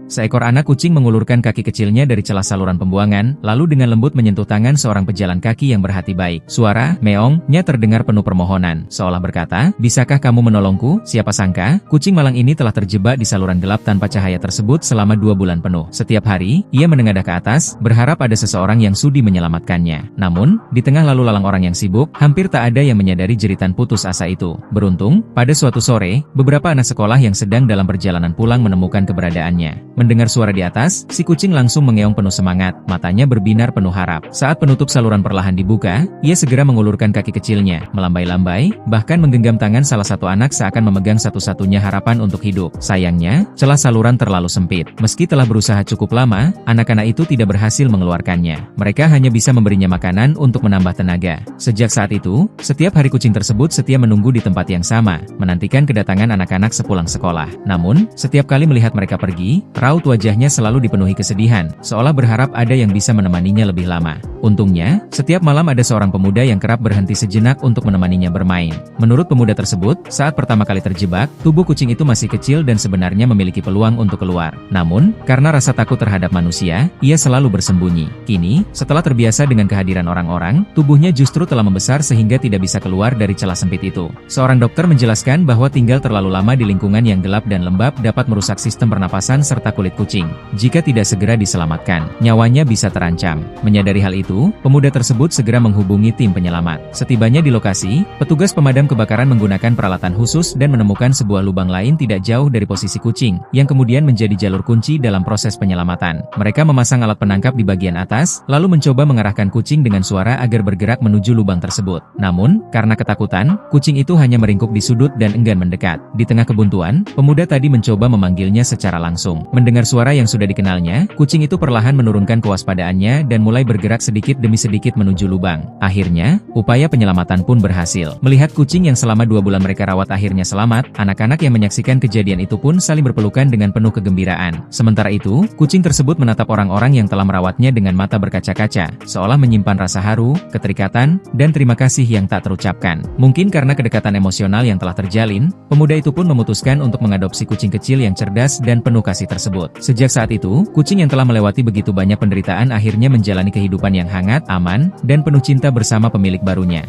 seekor anak kucing mengulurkan kaki kecilnya dari celah saluran pembuangan, lalu dengan lembut menyentuh tangan seorang pejalan kaki yang berhati baik. Suara meong-nya terdengar penuh permohonan, seolah berkata, "Bisakah kamu menolongku?" Siapa sangka, kucing malang ini telah terjebak di saluran gelap tanpa cahaya tersebut selama 2 bulan penuh. Setiap hari, ia menengadah ke atas, berharap ada seseorang yang sudi menyelamatkannya. Namun, di tengah lalu lalang orang yang sibuk, hampir tak ada yang menyadari jeritan putus asa itu. Beruntung, pada suatu sore, beberapa anak sekolah yang sedang dalam perjalanan pulang menemukan keberadaannya. Mendengar suara di atas, si kucing langsung mengeong penuh semangat, matanya berbinar penuh harap. Saat penutup saluran perlahan dibuka, ia segera mengulurkan kaki kecilnya, melambai-lambai, bahkan menggenggam tangan salah satu anak seakan memegang satu-satunya harapan untuk hidup. Sayangnya, celah saluran terlalu sempit. Meski telah berusaha cukup lama, anak-anak itu tidak berhasil mengeluarkannya. Mereka hanya bisa memberinya makanan untuk menambah tenaga. Sejak saat itu, setiap hari kucing tersebut setia menunggu di tempat yang sama, menantikan kedatangan anak-anak sepulang sekolah. Namun, setiap kali melihat mereka pergi, raut wajahnya selalu dipenuhi kesedihan, seolah berharap ada yang bisa menemaninya lebih lama. Untungnya, setiap malam ada seorang pemuda yang kerap berhenti sejenak untuk menemaninya bermain. Menurut pemuda tersebut, saat pertama kali terjebak, tubuh kucing itu masih kecil dan sebenarnya memiliki peluang untuk keluar. Namun, karena rasa takut terhadap manusia, ia selalu bersembunyi. Kini, setelah terbiasa dengan kehadiran orang-orang, tubuhnya justru telah membesar sehingga tidak bisa keluar dari celah sempit itu. Seorang dokter menjelaskan bahwa tinggal terlalu lama di lingkungan yang gelap dan lembab dapat merusak sistem pernapasan serta kulit kucing. Jika tidak segera diselamatkan, nyawanya bisa terancam. Menyadari hal itu, pemuda tersebut segera menghubungi tim penyelamat. Setibanya di lokasi, petugas pemadam kebakaran menggunakan peralatan khusus dan menemukan sebuah lubang lain tidak jauh dari posisi kucing, yang kemudian menjadi jalur kunci dalam proses penyelamatan. Mereka memasang alat penangkap di bagian atas, lalu mencoba mengarahkan kucing dengan suara agar bergerak menuju lubang tersebut. Namun, karena ketakutan, kucing itu hanya meringkuk di sudut dan enggan mendekat. Di tengah kebuntuan, pemuda tadi mencoba memanggilnya secara langsung. Mendengar suara yang sudah dikenalnya, kucing itu perlahan menurunkan kewaspadaannya dan mulai bergerak sedikit demi sedikit menuju lubang. Akhirnya, upaya penyelamatan pun berhasil. Melihat kucing yang selama 2 bulan mereka rawat akhirnya selamat, anak-anak yang menyaksikan kejadian itu pun saling berpelukan dengan penuh kegembiraan. Sementara itu, kucing tersebut menatap orang-orang yang telah merawatnya dengan mata berkaca-kaca, seolah menyimpan rasa haru, keterikatan, dan terima kasih yang tak terucapkan. Mungkin karena kedekatan emosional yang telah terjalin, pemuda itu pun memutuskan untuk mengadopsi kucing kecil yang cerdas dan penuh kasih tersebut. Sejak saat itu, kucing yang telah melewati begitu banyak penderitaan akhirnya menjalani kehidupan yang hangat, aman, dan penuh cinta bersama pemilik barunya.